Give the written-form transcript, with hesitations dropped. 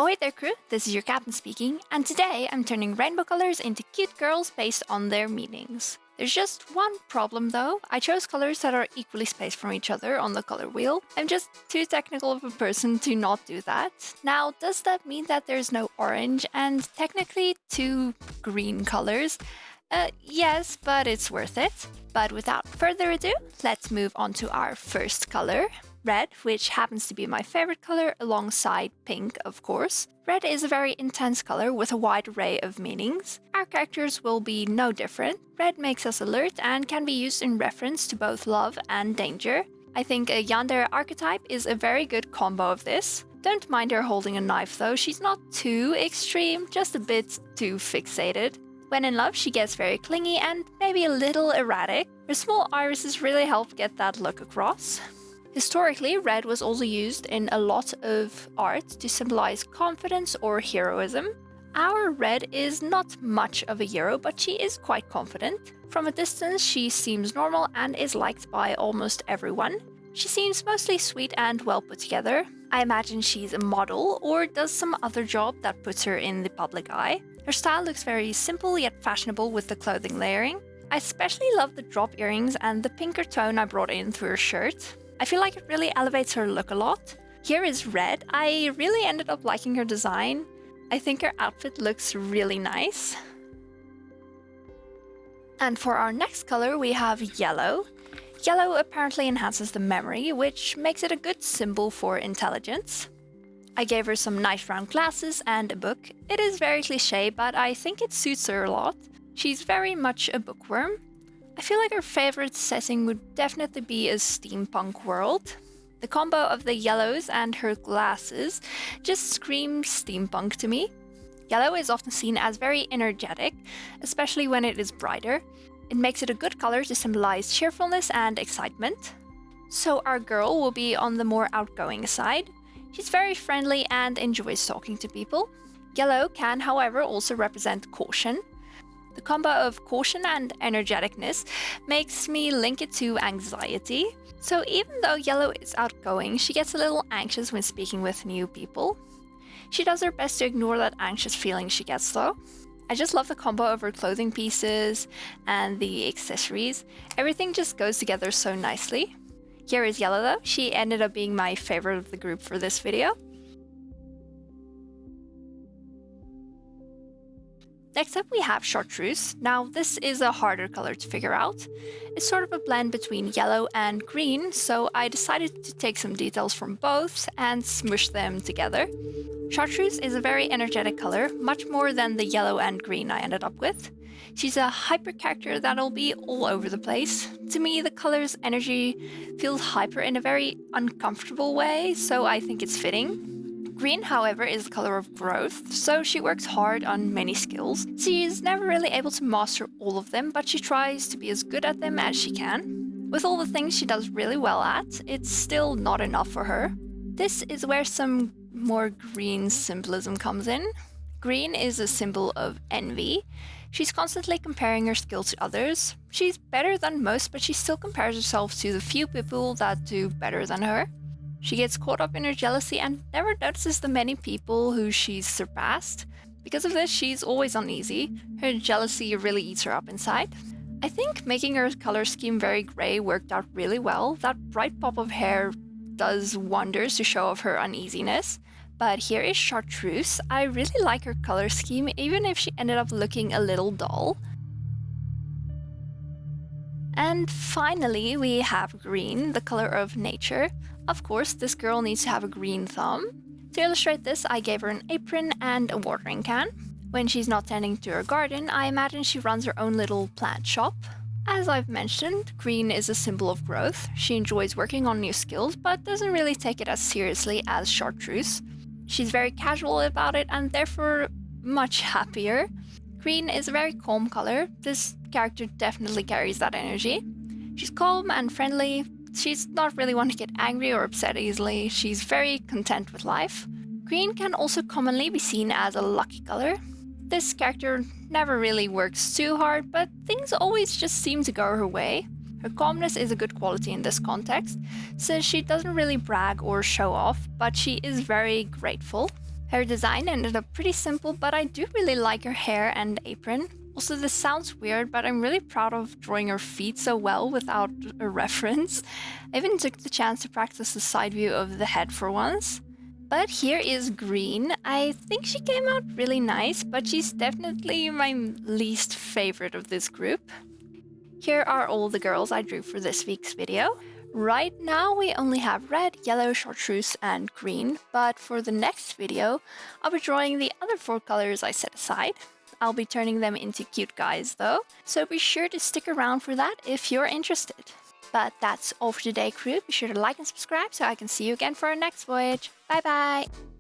Oh hey there crew, this is your captain speaking, and today I'm turning rainbow colors into cute girls based on their meanings. There's just one problem though. I chose colors that are equally spaced from each other on the color wheel. I'm just too technical of a person to not do that. Now, does that mean that there's no orange and technically 2 green colors? Yes, but it's worth it. But without further ado, let's move on to our first color. Red, which happens to be my favorite color alongside pink, of course. Red is a very intense color with a wide array of meanings. Our characters will be no different. Red makes us alert and can be used in reference to both love and danger. I think a yandere archetype is a very good combo of this. Don't mind her holding a knife though, she's not too extreme, just a bit too fixated. When in love, she gets very clingy and maybe a little erratic. Her small irises really help get that look across. Historically, red was also used in a lot of art to symbolize confidence or heroism. Our red is not much of a hero, but she is quite confident. From a distance, she seems normal and is liked by almost everyone. She seems mostly sweet and well put together. I imagine she's a model or does some other job that puts her in the public eye. Her style looks very simple yet fashionable with the clothing layering. I especially love the drop earrings and the pinker tone I brought in through her shirt. I feel like it really elevates her look a lot. Here is red. I really ended up liking her design. I think her outfit looks really nice. And for our next color, we have yellow. Yellow apparently enhances the memory, which makes it a good symbol for intelligence. I gave her some nice round glasses and a book. It is very cliché, but I think it suits her a lot. She's very much a bookworm. I feel like her favorite setting would definitely be a steampunk world. The combo of the yellows and her glasses just screams steampunk to me. Yellow is often seen as very energetic, especially when it is brighter. It makes it a good color to symbolize cheerfulness and excitement. So our girl will be on the more outgoing side. She's very friendly and enjoys talking to people. Yellow can, however, also represent caution. The combo of caution and energeticness makes me link it to anxiety. So even though yellow is outgoing, she gets a little anxious when speaking with new people. She does her best to ignore that anxious feeling she gets though. I just love the combo of her clothing pieces and the accessories. Everything just goes together so nicely. Here is yellow though. She ended up being my favorite of the group for this video. Next up we have Chartreuse. Now this is a harder color to figure out. It's sort of a blend between yellow and green, so I decided to take some details from both and smush them together. Chartreuse is a very energetic color, much more than the yellow and green I ended up with. She's a hyper character that'll be all over the place. To me, the color's energy feels hyper in a very uncomfortable way, so I think it's fitting. Green, however, is the color of growth, so she works hard on many skills. She's never really able to master all of them, but she tries to be as good at them as she can. With all the things she does really well at, it's still not enough for her. This is where some more green symbolism comes in. Green is a symbol of envy. She's constantly comparing her skills to others. She's better than most, but she still compares herself to the few people that do better than her. She gets caught up in her jealousy and never notices the many people who she's surpassed. Because of this, she's always uneasy. Her jealousy really eats her up inside. I think making her color scheme very grey worked out really well. That bright pop of hair does wonders to show off her uneasiness. But here is Chartreuse. I really like her color scheme, even if she ended up looking a little dull. And finally, we have green, the color of nature. Of course, this girl needs to have a green thumb. To illustrate this, I gave her an apron and a watering can. When she's not tending to her garden, I imagine she runs her own little plant shop. As I've mentioned, green is a symbol of growth. She enjoys working on new skills, but doesn't really take it as seriously as Chartreuse. She's very casual about it and therefore much happier. Green is a very calm color. This character definitely carries that energy. She's calm and friendly. She's not really one to get angry or upset easily. She's very content with life. Green can also commonly be seen as a lucky color. This character never really works too hard, but things always just seem to go her way. Her calmness is a good quality in this context, since she doesn't really brag or show off, but she is very grateful. Her design ended up pretty simple, but I do really like her hair and apron. Also, this sounds weird, but I'm really proud of drawing her feet so well without a reference. I even took the chance to practice the side view of the head for once. But here is Green. I think she came out really nice, but she's definitely my least favorite of this group. Here are all the girls I drew for this week's video. Right now we only have red, yellow, chartreuse, and green, but for the next video, I'll be drawing the other 4 colors I set aside. I'll be turning them into cute guys though, so be sure to stick around for that if you're interested. But that's all for today, crew. Be sure to like and subscribe so I can see you again for our next voyage. Bye bye!